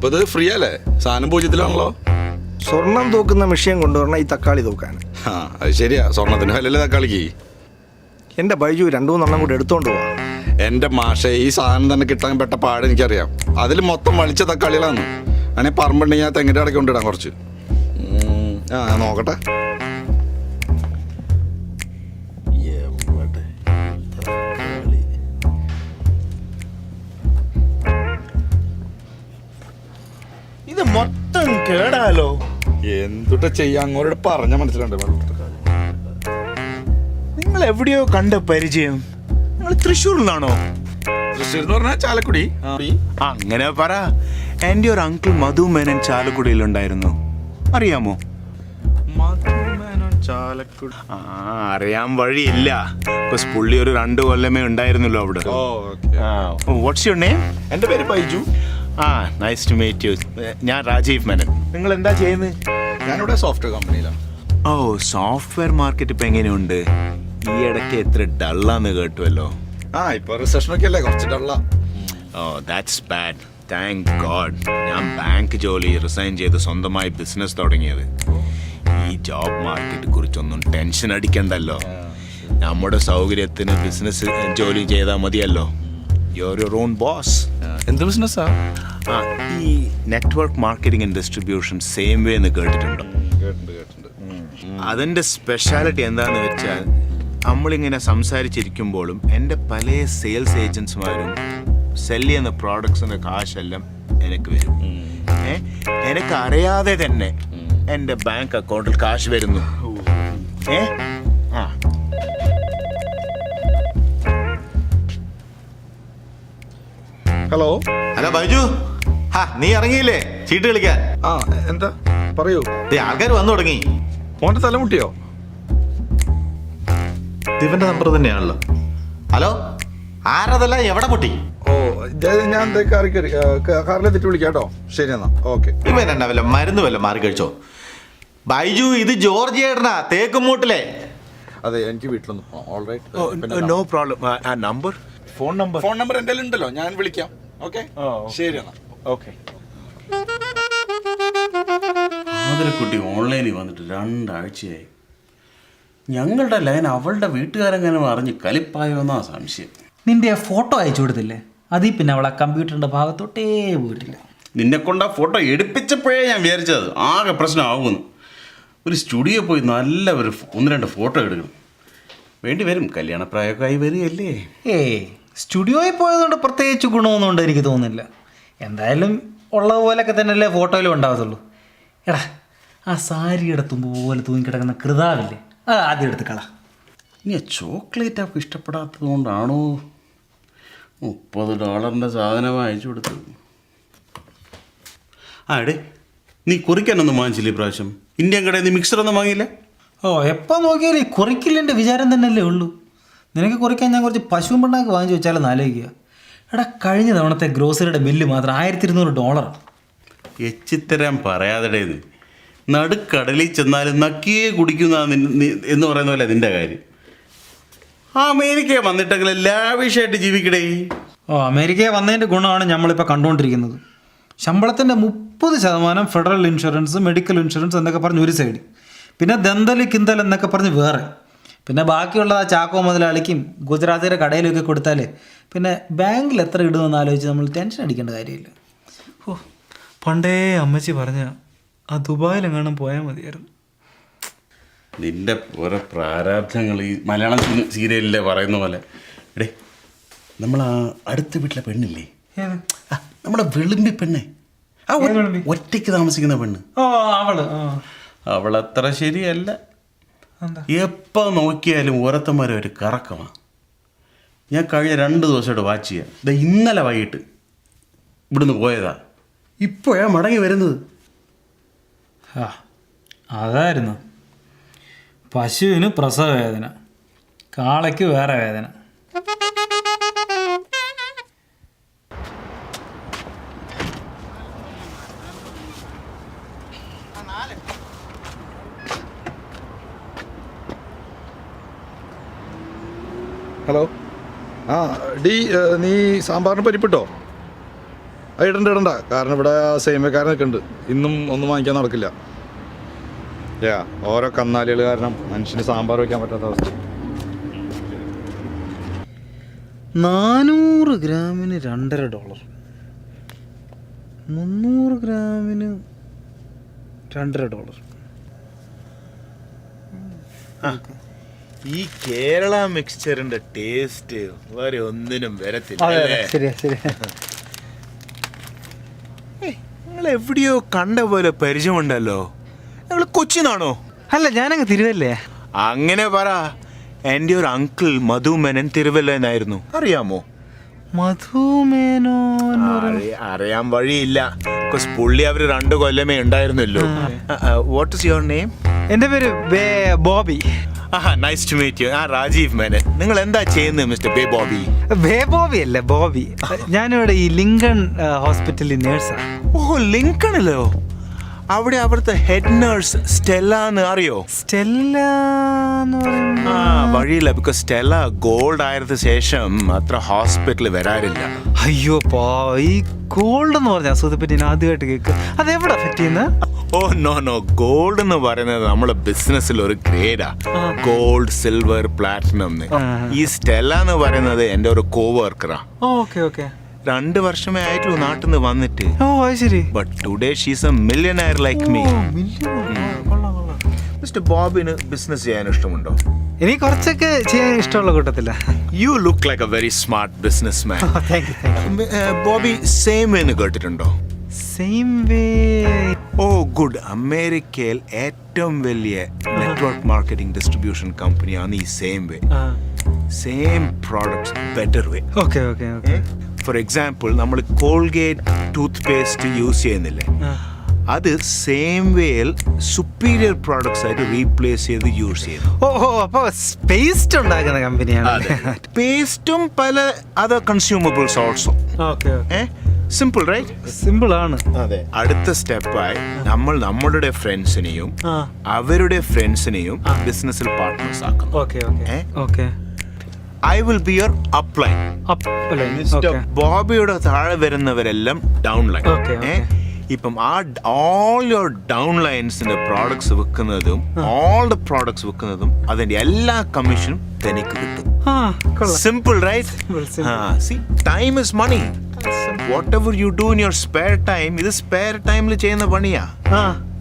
അപ്പൊ ഇത് ഫ്രീ അല്ലേ? സാധനം പൂജ്യത്തിലാണല്ലോ. സ്വർണം തൂക്കുന്ന മെഷീൻ കൊണ്ടുവരണം ഈ തക്കാളി തൂക്കാൻ. ആ അത് ശരിയാ, സ്വർണത്തിന് വിലല്ലേ തക്കാളിക്ക്. എൻ്റെ ബൈജു 2-3 കൂടെ എടുത്തോണ്ട് പോവാ. എൻ്റെ മാഷെ, ഈ സാധനം തന്നെ കിട്ടാൻ പെട്ട പാട് എനിക്കറിയാം. അതിൽ മൊത്തം വളിച്ച തക്കാളികളാണ്. അങ്ങനെ പറമ്പുണ്ടെങ്കിൽ ഞാൻ തെങ്ങിൻ്റെ ഇടയ്ക്ക് കൊണ്ടിടാം കുറച്ച്. ആ നോക്കട്ടെ. ഇത് മൊത്തം കേടാലോ. എന്തുട്ട ചെയ്യാ, അങ്ങോട്ട് പറഞ്ഞ മനസ്സിലുണ്ട്. നിങ്ങൾ എവിടെയോ കണ്ട പരിചയം. നിങ്ങൾ തൃശ്ശൂരിലാണോ? തൃശ്ശൂർ എന്ന് പറഞ്ഞാൽ ചാലക്കുടി. അങ്ങനെ പറ. എൻ്റെ ഒരു അങ്കിൾ മധു മേനൻ ചാലക്കുടിയിലുണ്ടായിരുന്നു, അറിയാമോ? ചാലക്കുടി അറിയാൻ വഴിയില്ല. പുള്ളി ഒരു 2 കൊല്ലമേ ഉണ്ടായിരുന്നല്ലോ അവിടെ. What's your name? എൻ്റെ പേര് Baiju. Nice to meet you. ഞാൻ രാജീവ് മേനൻ. നിങ്ങൾ എന്താ ചെയ്യുന്നത്? ഞാനിവിടെ സോഫ്റ്റ്വെയർ കമ്പനിയിലാണ്. സോഫ്റ്റ്വെയർ മാർക്കറ്റ് ഇപ്പം എങ്ങനെയുണ്ട്? ഈ ഇടയ്ക്ക് എത്ര ഡള്ളാന്ന് കേട്ടുവല്ലോ. ഇപ്പൊ റിസപ്ഷനൊക്കെ അല്ലേ, കുറച്ച് ഡള്ളാ. That's bad. Thank god. ഞാൻ ബാങ്ക് ജോലി റിസൈൻ ചെയ്ത് സ്വന്തമായി ബിസിനസ് തുടങ്ങിയത്. ഈ ജോബ് മാർക്കറ്റ് കുറിച്ചൊന്നും ടെൻഷൻ അടിക്കണ്ടല്ലോ. നമ്മുടെ സൗകര്യത്തിന് ബിസിനസ് ജോലി ചെയ്താൽ മതിയല്ലോ. Your your own boss. എന്ത് ബിസിനസ്സാ? ഈ network marketing and distribution same way എന്ന് കേട്ടിട്ടുണ്ടോ? കേട്ടിട്ടുണ്ട്. അതിൻ്റെ സ്പെഷ്യാലിറ്റി എന്താണെന്ന് വെച്ചാൽ, നമ്മളിങ്ങനെ സംസാരിച്ചിരിക്കുമ്പോഴും എൻ്റെ പല സെയിൽസ് ഏജൻറ്റ്സ്മാരും സെല് ചെയ്യുന്ന പ്രോഡക്ട്സിൻ്റെ കാശെല്ലാം എനിക്ക് വരും. എനിക്ക് അറിയാതെ തന്നെ എൻ്റെ ബാങ്ക് അക്കൗണ്ടിൽ കാശ് വരുന്നു. ഹലോ ഹലോ ബൈജു, നീ ഇറങ്ങിയില്ലേ ചീട്ട് കളിക്കാൻ? എന്താ പറയൂ. ആൾക്കാർ വന്നു തുടങ്ങി. മോന്റെ തലമുട്ടിയോ? ദിവന്റെ നമ്പർ തന്നെയാണല്ലോ. ഹലോ, ആരതല്ല, എവിടെ പൊട്ടി? ഞാൻ കാറിലെത്തിട്ട് വിളിക്കാം കേട്ടോ. ശരി എന്നാ, ഓക്കെ. ഇവൻ എന്നാ വല്ല മരുന്ന് വല്ല മാറി കഴിച്ചോ? ബൈജു, ഇത് ജോർജ് ഏട്ടനാ, തേക്കുമൂട്ടിലെ. അതെ, എനിക്ക് വീട്ടിലൊന്നും. No problem. Number, phone number എൻ്റെ ഉണ്ടല്ലോ, ഞാൻ വിളിക്കാം. ഓക്കെ, ശരി എന്നാ. ഓക്കെ. ആതിരക്കുട്ടി ഓൺലൈനിൽ വന്നിട്ട് 2 ആഴ്ചയായി. ഞങ്ങളുടെ ലൈൻ അവളുടെ വീട്ടുകാരെങ്ങനെ അറിഞ്ഞ് കലിപ്പായോ എന്നാ സംശയം. നിന്റെ ആ ഫോട്ടോ അയച്ചു കൊടുത്തില്ലേ? അതിൽ പിന്നെ അവളെ കമ്പ്യൂട്ടറിൻ്റെ ഭാഗത്തോട്ടേ പോയിട്ടില്ല. നിന്നെ കൊണ്ട് ആ ഫോട്ടോ എടുപ്പിച്ചപ്പോഴേ ഞാൻ വിചാരിച്ചത് ആകെ പ്രശ്നമാകുമെന്ന്. ഒരു സ്റ്റുഡിയോ പോയി നല്ല ഒരു 1-2 ഫോട്ടോ എടുക്കണം. വേണ്ടി വരും, കല്യാണപ്രായമൊക്കെ ആയി വരികയല്ലേ. സ്റ്റുഡിയോയിൽ പോയതുകൊണ്ട് പ്രത്യേകിച്ച് ഗുണമൊന്നും ഉണ്ട് എനിക്ക് തോന്നുന്നില്ല. എന്തായാലും ഉള്ളതുപോലൊക്കെ തന്നെയല്ലേ ഫോട്ടോയിലും ഉണ്ടാവത്തുള്ളൂ. എടാ, ആ സാരിയുടെ തുമ്പ് പോലെ തൂങ്ങിക്കിടക്കുന്ന കൃതാവില്ലേ, അത് ആദ്യം എടുത്ത് കള. ഇനി ചോക്ലേറ്റ് അവർക്ക് ഇഷ്ടപ്പെടാത്തത് കൊണ്ടാണോ $30 സാധനം അയച്ചു കൊടുത്തത്? എടേ, നീ കുറിക്കാനൊന്നും വാങ്ങിച്ചില്ലേ ഇപ്രാവശ്യം? ഇന്ത്യൻ കടയിൽ നീ മിക്സറൊന്നും വാങ്ങിയില്ല? എപ്പോൾ നോക്കിയാലും ഈ കുറിക്കില്ലെൻ്റെ വിചാരം തന്നെയല്ലേ ഉള്ളൂ. നിനക്ക് കുറിക്കാൻ ഞാൻ കുറച്ച് പശുവും പിണ്ണാക്ക് വാങ്ങിച്ചു വെച്ചാലെന്ന് ആലോചിക്കുക. എടാ, കഴിഞ്ഞ തവണത്തെ ഗ്രോസറിയുടെ ബില്ല് മാത്രം $1200. എച്ചിത്തരം പറയാതെടേത്. നടുക്കടലിൽ ചെന്നാലും നക്കിയേ കുടിക്കുന്ന എന്ന് പറയുന്ന പോലെ നിൻ്റെ കാര്യം. അമേരിക്ക വന്നിട്ടെങ്കിൽ ലാവിഷായിട്ട് ജീവിക്കടേ. അമേരിക്കയിൽ വന്നതിൻ്റെ ഗുണമാണ് നമ്മളിപ്പോൾ കണ്ടുകൊണ്ടിരിക്കുന്നത്. ശമ്പളത്തിൻ്റെ 30% ഫെഡറൽ ഇൻഷുറൻസ്, മെഡിക്കൽ ഇൻഷുറൻസ് എന്നൊക്കെ പറഞ്ഞ് ഒരു സൈഡ്, പിന്നെ ദന്തൽ കിന്തൽ എന്നൊക്കെ പറഞ്ഞ് വേറെ, പിന്നെ ബാക്കിയുള്ള ആ ചാക്കോ മുതലാളിക്കും ഗുജറാത്തിലെ കടയിലൊക്കെ കൊടുത്താൽ പിന്നെ ബാങ്കിൽ എത്ര ഇടുമെന്ന് ആലോചിച്ച് നമ്മൾ ടെൻഷൻ അടിക്കേണ്ട കാര്യമില്ല. പണ്ടേ അമ്മച്ചി പറഞ്ഞ ആ ദുബായിലെങ്ങാനും പോയാൽ മതിയായിരുന്നു. നിന്റെ ഓരോ പ്രാരാബ്ധങ്ങൾ ഈ മലയാളം സീരിയലിലെ പറയുന്ന പോലെ. എടേ, നമ്മൾ ആ അടുത്ത വീട്ടിലെ പെണ്ണില്ലേ, നമ്മുടെ വെളുമ്പി പെണ്ണെ, ഒറ്റയ്ക്ക് താമസിക്കുന്ന പെണ്ണ്, അവളത്ര ശരിയല്ല. എപ്പോൾ നോക്കിയാലും ഓരത്തന്മാരെ ഒരു കറക്കമാണ്. ഞാൻ കഴിഞ്ഞ 2 ദിവസമായിട്ട് വാച്ച് ചെയ്യാം. ഇന്നലെ വൈകിട്ട് ഇവിടുന്ന് പോയതാ, ഇപ്പോഴാണ് മടങ്ങി വരുന്നത്. അതായിരുന്നു. പശുവിന് പ്രസവ വേദന, കാളയ്ക്ക് വേറെ വേദന. ഹലോ. നീ സാമ്പാറിന് പരിപ്പിട്ടോ? അത് ഇടണ്ട കാരണം ഇവിടെ സേമിയക്കാരനൊക്കെ ഉണ്ട്. ഇന്നും ഒന്നും വാങ്ങിക്കാൻ നടക്കില്ല. ഓരോ കന്നാലികൾ കാരണം മനുഷ്യന് സാമ്പാർ വയ്ക്കാൻ പറ്റാത്ത അവസ്ഥ. 400 ഗ്രാമിന് $2.50, 300 ഗ്രാമിന് $2.50. ഈ കേരള മിക്സ്ചറിന്റെ ടേസ്റ്റ് വേറെ ഒന്നിനും വരത്തില്ല. ശരിയാ ശരിയാ. നിങ്ങൾ എവിടെയോ കണ്ട പോലെ പരിചയമുണ്ടല്ലോ. നിങ്ങൾ കൊച്ചിന്നാണോ? അല്ല, ഞാനങ്ങ് തിരുവല്ലേ. അങ്ങനെ പറ. എൻ്റെ ഒരു അങ്കിൾ മധുമേനൻ തിരുവല്ലെന്നായിരുന്നു. അറിയാമോ? മധുമേനോൻ അറിയാൻ വഴിയില്ല. പുള്ളി അവര് 2 കൊല്ലമേ ഉണ്ടായിരുന്നല്ലോ. What is your name? എൻ്റെ പേര് Bobby. Nice to meet you. Rajeev Menon. നിങ്ങൾ എന്താ ചെയ്യുന്നത് മിസ്റ്റർ ബോബി? ബോബി അല്ലേ, ബോബി. ഞാനിവിടെ ഈ ലിങ്കൺ ഹോസ്പിറ്റലിൽ നേഴ്സാണ്. ഓ, ലിങ്കണിലോ? അവിടെ അവിടുത്തെ ഹെഡ് നേഴ്സ് സ്റ്റെല്ല എന്ന് അറിയോ? സ്റ്റെല്ല വഴിയില്ല. ബിക്കോസ് സ്റ്റെല്ല ഗോൾഡ് ആയതിനു ശേഷം അത്ര ഹോസ്പിറ്റലിൽ വരാറില്ല. അയ്യോ ഈ ഗോൾഡ് എന്ന് പറഞ്ഞ അസുഖത്തെപ്പറ്റി ഞാൻ ആദ്യമായിട്ട് കേൾക്കുക. അതെവിടെ അഫക്ട് ചെയ്യുന്നത്? ഓ നോ, ഗോൾഡ് എന്ന് പറയുന്നത് നമ്മളെ ബിസിനസ്സിൽ ഒരു ഗ്രേഡാ. Gold, silver, platinum. ഈ സ്റ്റെല്ല എന്ന് പറയുന്നത് എൻ്റെ ഒരു കോവർക്കറാ. ഓക്കെ 2 വർഷമേ ആയിട്ടുള്ളൂ നാട്ടിൽ നിന്ന് വന്നിട്ട്. ഓ അത് ശരി. But today she's a millionaire like me. Mister ബോബിന് ബിസിനസ് ചെയ്യാൻ ഇഷ്ടമുണ്ടോ? എനിക്ക് കുറച്ചൊക്കെ ചെയ്യാൻ ഇഷ്ടമുള്ള കൂട്ടത്തില്ല. You look like a very smart businessman. Bobby same way എന്ന് കേട്ടിട്ടുണ്ടോ? Same way. Oh good. അമേരിക്കയിൽ ഏറ്റവും വലിയ നെറ്റ്വർക്ക് മാർക്കറ്റിംഗ് ഡിസ്ട്രിബ്യൂഷൻ കമ്പനിയാണ് ഈ same way. Same products better way. Okay for example, നമ്മൾ കോൾഗേറ്റ് ടൂത്ത് പേസ്റ്റ് യൂസ് ചെയ്യുന്നില്ലേ, അത് സെയിം വേയിൽ സുപ്പീരിയർ പ്രോഡക്ട്സ് ആയിട്ട് റീപ്ലേസ് ചെയ്ത് യൂസ് ചെയ്യുന്നു. ഓ അപ്പൊ പേസ്റ്റ് ഉണ്ടാക്കുന്ന കമ്പനിയാണ്. പേസ്റ്റും പല other consumables also. Simple right? Simple ആണ്. അതെ. അടുത്ത സ്റ്റെപ്പായി നമ്മൾ നമ്മളുടെ ഫ്രണ്ട്സിനെയും അവരുടെ ഫ്രണ്ട്സിനെയും ബിസിനസ്സിൽ പാർട്ട്നേഴ്സ് ആക്കുന്നു. Okay I will be your upline. ബോബിയുടെ താഴെ വരുന്നവരെല്ലാം ഡൗൺ ലൈൻ. ഇപ്പം ഓൾ യുവർ ഡൗൺ ലൈൻസിന്റെ പ്രോഡക്ട്സ് വിൽക്കുന്നതും ഓൾ ദ പ്രോഡക്ട്സ് വിൽക്കുന്നതും അതിന്റെ എല്ലാ കമ്മീഷനും തനിക്ക് കിട്ടും. Simple right? See, time is money. Whatever you do in your spare time, ഇത് സ്പെയർ ടൈമിൽ ചെയ്യുന്ന പണിയാ.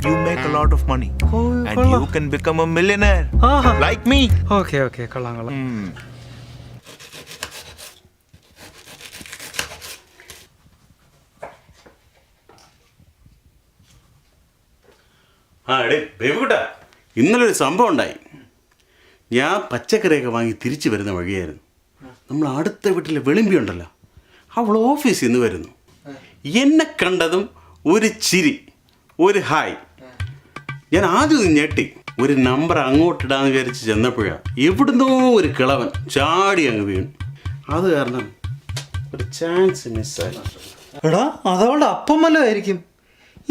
You make a lot of money and you can become a millionaire like me. Okay കൊള്ളാം. എടേ ബേബിക്കുട്ടാ, ഇന്നലൊരു സംഭവം ഉണ്ടായി. ഞാൻ പച്ചക്കറിയൊക്കെ വാങ്ങി തിരിച്ചു വരുന്ന വഴിയായിരുന്നു. നമ്മൾ അടുത്ത വീട്ടിലെ വെളിമ്പി ഉണ്ടല്ലോ, അവൾ ഓഫീസിൽ നിന്ന് വരുന്നു. എന്നെ കണ്ടതും ഒരു ചിരി, ഒരു ഹായ്. ഞാൻ ആദ്യം ഞെട്ടി. ഒരു നമ്പർ അങ്ങോട്ടിടാന്ന് വിചാരിച്ച് ചെന്നപ്പോഴാണ് എവിടുന്നോ ഒരു കിളവൻ ചാടി അങ്ങ് വീണു. അത് കാരണം ഒരു ചാൻസ് മിസ്സായി. എടാ, അതവളുടെ അപ്പം വല്ലതായിരിക്കും.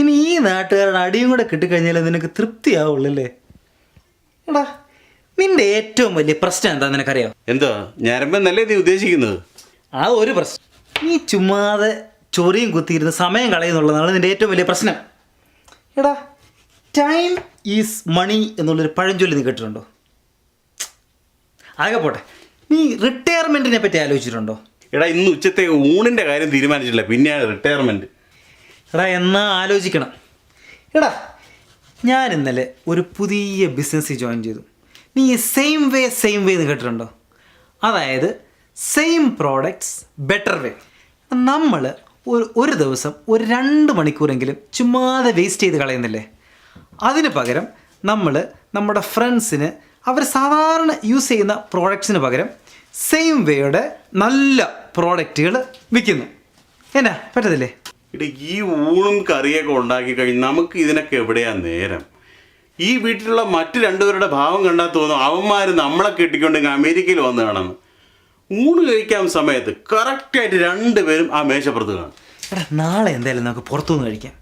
ഇനി ഈ നാട്ടുകാരുടെ അടിയും കൂടെ കിട്ടിക്കഴിഞ്ഞാൽ നിനക്ക് തൃപ്തിയാവുള്ളല്ലേ? എടാ, നിന്റെ ഏറ്റവും വലിയ പ്രശ്നം എന്താ നിനക്കറിയാം? എന്താ ഞരമ്പെന്നല്ലേ നീ ഉദ്ദേശിക്കുന്നത്? ആ ഒരു പ്രശ്നം. നീ ചുമ്മാതെ ചൊറിയും കുത്തിയിരുന്ന് സമയം കളയുന്നുള്ളതാണ് നിന്റെ ഏറ്റവും വലിയ പ്രശ്നം. എടാ, ടൈം ഈസ് മണി എന്നുള്ളൊരു പഴഞ്ചൊല്ലി നീ കേട്ടിട്ടുണ്ടോ? ആകെ പോട്ടെ, നീ റിട്ടയർമെൻറ്റിനെ പറ്റി ആലോചിച്ചിട്ടുണ്ടോ? എടാ, ഇന്ന് ഉച്ചത്തേക്ക് ഊണിൻ്റെ കാര്യം തീരുമാനിച്ചില്ല, പിന്നെയാണ് റിട്ടയർമെൻറ്റ്. എടാ, എന്നാ ആലോചിക്കണം. എടാ, ഞാൻ ഇന്നലെ ഒരു പുതിയ ബിസിനസ്സിൽ ജോയിൻ ചെയ്തു. നീ സെയിം വേ എന്ന് കേട്ടിട്ടുണ്ടോ? അതായത് സെയിം പ്രോഡക്ട്സ് ബെറ്റർ വേ. നമ്മൾ ഒരു ദിവസം ഒരു 2 മണിക്കൂറെങ്കിലും ചുമ്മാതെ വേസ്റ്റ് ചെയ്ത് കളയുന്നില്ലേ? അതിന് പകരം നമ്മൾ നമ്മുടെ ഫ്രണ്ട്സിന് അവർ സാധാരണ യൂസ് ചെയ്യുന്ന പ്രോഡക്ട്സിന് പകരം സെയിം വേയുടെ നല്ല പ്രോഡക്റ്റുകൾ വിൽക്കുന്നു. എന്നാ പറ്റത്തില്ലേ? ഇട, ഈ ഊണും കറിയൊക്കെ ഉണ്ടാക്കി കഴിഞ്ഞ് നമുക്ക് ഇതിനൊക്കെ എവിടെയാ നേരം? ഈ വീട്ടിലുള്ള മറ്റു 2 പേരുടെ ഭാവം കണ്ടാൽ തോന്നും അവന്മാർ നമ്മളെ കെട്ടിക്കൊണ്ടെങ്കിൽ അമേരിക്കയിൽ വന്ന് കാണുന്നു. ഊണ് കഴിക്കാൻ സമയത്ത് കറക്റ്റായിട്ട് 2 പേരും ആ മേശപ്പുറത്ത് കാണും. എടാ, നാളെ എന്തായാലും നമുക്ക് പുറത്തുനിന്ന് കഴിക്കാം.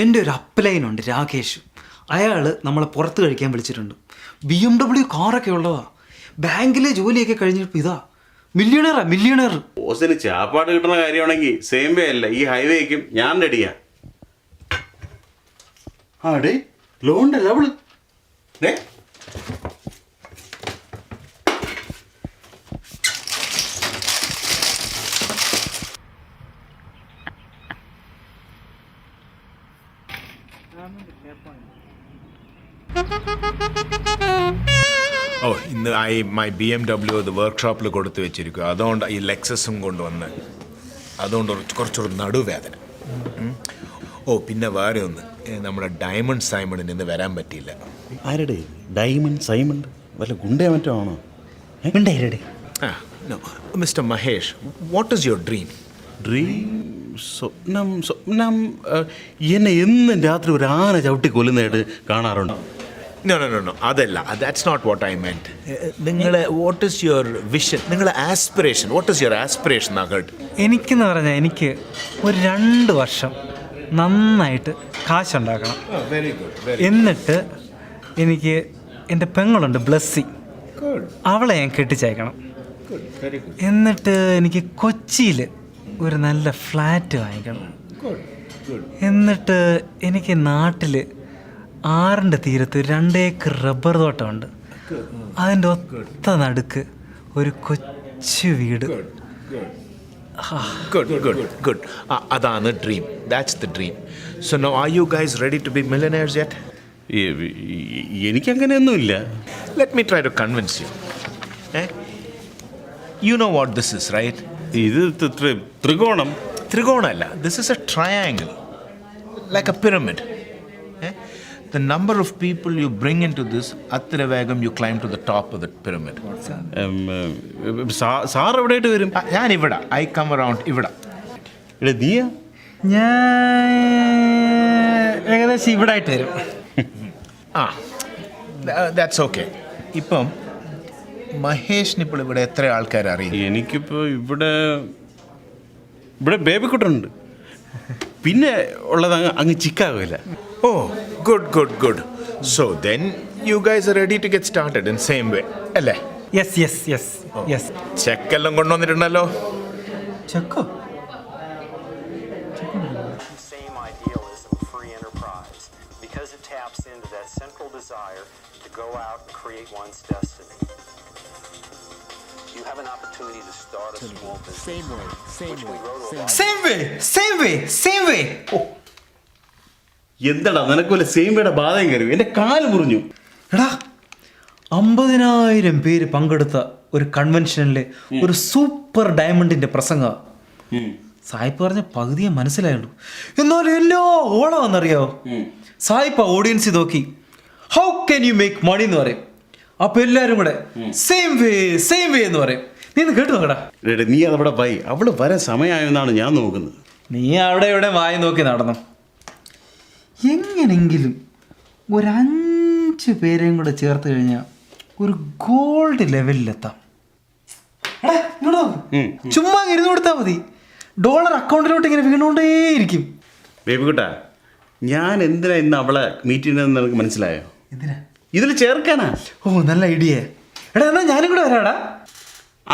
എൻ്റെ ഒരു അപ്ലൈനുണ്ട്, രാകേഷ്. അയാൾ നമ്മളെ പുറത്ത് കഴിക്കാൻ വിളിച്ചിട്ടുണ്ട്. BMW കാറൊക്കെ ഉള്ളതാ. ബാങ്കിലെ ജോലിയൊക്കെ കഴിഞ്ഞപ്പോൾ ഇതാ മില്യണയർ. ബോസിന് ചാപ്പാട് കിട്ടുന്ന കാര്യമാണെങ്കിൽ സെയിം വേ അല്ല ഈ ഹൈവേക്കും ഞാൻ റെഡിയാ. ആ ഡേ ലോണ്ടല്ല അവള് ഡേ ഓ ഇന്ന് മൈ BMW അത് വർക്ക്ഷോപ്പിൽ കൊടുത്തു വെച്ചിരിക്കും. അതുകൊണ്ട് ഈ ലെക്സസും കൊണ്ടുവന്ന് അതുകൊണ്ട് കുറച്ചൊരു നടുവേദന. ഓ പിന്നെ വേറെ ഒന്ന്, നമ്മുടെ ഡയമണ്ട് സൈമണിന് ഇന്ന് വരാൻ പറ്റിയില്ല. ആരുടെ ഡയമണ്ട് സൈമണ്ട് വല്ല ഗുണ്ടേ മറ്റോ ആണോ? Mister Mahesh, what is your dream? Dream സ്വപ്നം എന്നെ എന്നും രാത്രി ഒരു ആന ചവിട്ടി കൊല്ലുന്നതായിട്ട് കാണാറുണ്ട്. നോ അതല്ല, that's not what I meant. നിങ്ങളെ വാട്ട് ഈസ് യുവർ വിഷൻ, നിങ്ങളെ aspiration, what is your aspiration? എനിക്കെന്ന് പറഞ്ഞാൽ എനിക്ക് ഒരു 2 വർഷം നന്നായിട്ട് കാശുണ്ടാക്കണം. എന്നിട്ട് എനിക്ക് എൻ്റെ പെങ്ങളുണ്ട് ബ്ലസ്സി, അവളെ ഞാൻ കെട്ടിച്ചയക്കണം. എന്നിട്ട് എനിക്ക് കൊച്ചിയിൽ ഒരു നല്ല ഫ്ലാറ്റ് വാങ്ങിക്കണം. എന്നിട്ട് എനിക്ക് നാട്ടിൽ ആറിൻ്റെ തീരത്ത് 2 ഏക്കർ റബ്ബർ തോട്ടമുണ്ട്. അതിൻ്റെ ഒത്ത നടുക്ക് ഒരു കൊച്ചു വീട്. Good. അതാണ് dream. That's the dream. So now are you guys ready to be millionaires yet? എനിക്കങ്ങനെയൊന്നുമില്ല. Let me try to convince you. You know what this is, right? ഇത് ത്രികോണം. Trigona alla. This is a triangle. Like a pyramid. The number of people you bring into this, athira vegam you climb to the top of the pyramid. Sir എവിടെയായിട്ട് വരും? ഞാൻ ഇവിടെ. I come around ഇവിടെ. ഇവിടെ നീയാ? ഞാൻ ഏകദേശം ഇവിടെ ആയിട്ട് വരും. That's okay. ഇപ്പം മഹേഷിന് ഇപ്പോൾ ഇവിടെ എത്ര ആൾക്കാർ അറിയും? എനിക്കിപ്പോൾ ഇവിടെ ബേബിക്കുട്ടുണ്ട്. പിന്നെ ഉള്ളത് അങ്ങ് ചിക്കാഗോയില്ല. Oh, good. So then you guys are ready to get started in same way, അല്ലേ? Yes. ചെക്കെല്ലാം കൊണ്ടുവന്നിട്ടുണ്ടല്ലോ. ചെക്കോ? Same idealism, free enterprise, because it taps into that central desire to go out and create one's destiny. You have an opportunity to start a small business. Which we wrote a lot. Same way. എന്താടാ നിനക്ക് വല്ല same ബാധയും കയറി? എൻ്റെ കാല് മുറിഞ്ഞു. എടാ 50,000 പേര് പങ്കെടുത്ത ഒരു കൺവെൻഷനിലെ ഒരു സൂപ്പർ ഡയമണ്ടിന്റെ പ്രസംഗ. സായിപ്പ് പറഞ്ഞ പകുതിയെ മനസ്സിലായുള്ളൂ. എന്നാലും എന്നോ ഓളമെന്നറിയാവോ? സായിപ്പ് ഓഡിയൻസ് നോക്കി how can you make money എന്ന് പറയും. അപ്പൊ എല്ലാരും കൂടെ സെയിം വേ എന്ന് പറയും. നീ ഒന്ന് കേട്ടു നോക്കടാ. നീ അതവിടെ പോയി, അവള് വരാൻ സമയമായെന്നാണ് ഞാൻ നോക്കുന്നത്. നീ അവിടെ ഇവിടെ വായി നോക്കി നടന്നു. എങ്ങനെങ്കിലും ഒരു 5 പേരെയും കൂടെ ചേർത്ത് കഴിഞ്ഞാൽ ഒരു ഗോൾഡ് ലെവലിലെത്താം. ചുമ്മാ ഇരുന്ന് കൊടുത്താൽ മതി. ഡോളർ അക്കൗണ്ടിലോട്ട് ഇങ്ങനെ വീണുകൊണ്ടേയിരിക്കും. ബേബിക്കുട്ടാ, ഞാൻ എന്തിനാ ഇന്ന് അവളെ മീറ്റ് ചെയ്യുന്നതെന്ന് നിനക്ക് മനസ്സിലായോ? എന്തിനാ? ഇതിൽ ചേർക്കാനാ. ഓ നല്ല ഐഡിയ. എടാ എന്നാ ഞാനും കൂടെ വരാടാ.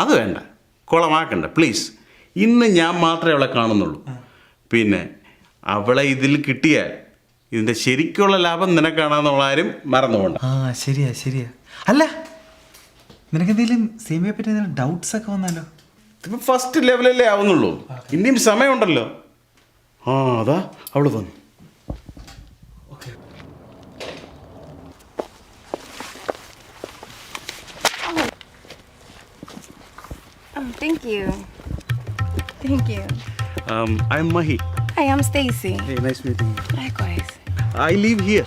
അത് വേണ്ട, കുളമാക്കണ്ട പ്ലീസ്. ഇന്ന് ഞാൻ മാത്രമേ അവളെ കാണുന്നുള്ളൂ. പിന്നെ അവളെ ഇതിൽ കിട്ടിയാൽ ഇതിൻ്റെ ശരിക്കുള്ള ലാഭം നിനക്കാണെന്നുള്ള ആരും മറന്നുകൊണ്ട്. ശരിയാ. അല്ല നിനക്കെന്തെങ്കിലും സേമിയെ പറ്റി എന്തെങ്കിലും ഡൗട്ട്സ് ഒക്കെ വന്നാലോ? ഇതിപ്പോൾ ഫസ്റ്റ് ലെവലല്ലേ ആവുന്നുള്ളൂ, ഇനിയും സമയമുണ്ടല്ലോ. അതാ അവള് വന്നു. Thank you. I'm Mahi. Hi, I'm Stacy. Hey, nice meeting you. Likewise. I live here.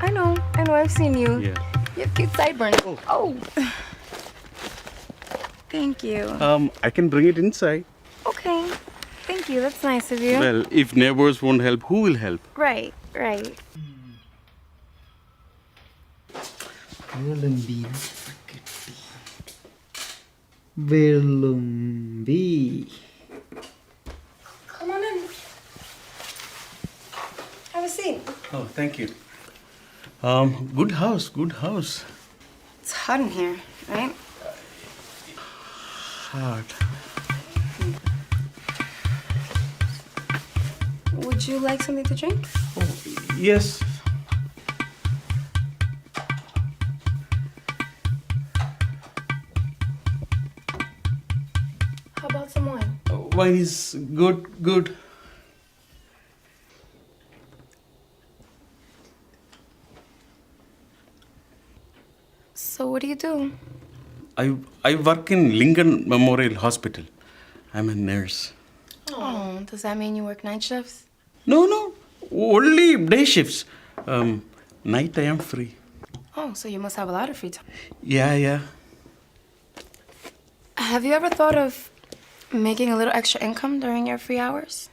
I know. I've seen you. Yeah. You have cute sideburns. Oh. Thank you. I can bring it inside. Okay. Thank you. That's nice of you. Well, if neighbors won't help, who will help? Right. വെളുമ്പി. Come on in. Have a seat. Oh, thank you. Good house. It's hot in here, right? hard. Would you like something to drink? Yes. How about some wine? Wine is good. So what do you do? I work in Lincoln Memorial Hospital. I'm a nurse. Oh, does that mean you work night shifts? No, only day shifts. Night I am free. Oh, so you must have a lot of free time. Yeah. Have you ever thought of making a little extra income during your free hours?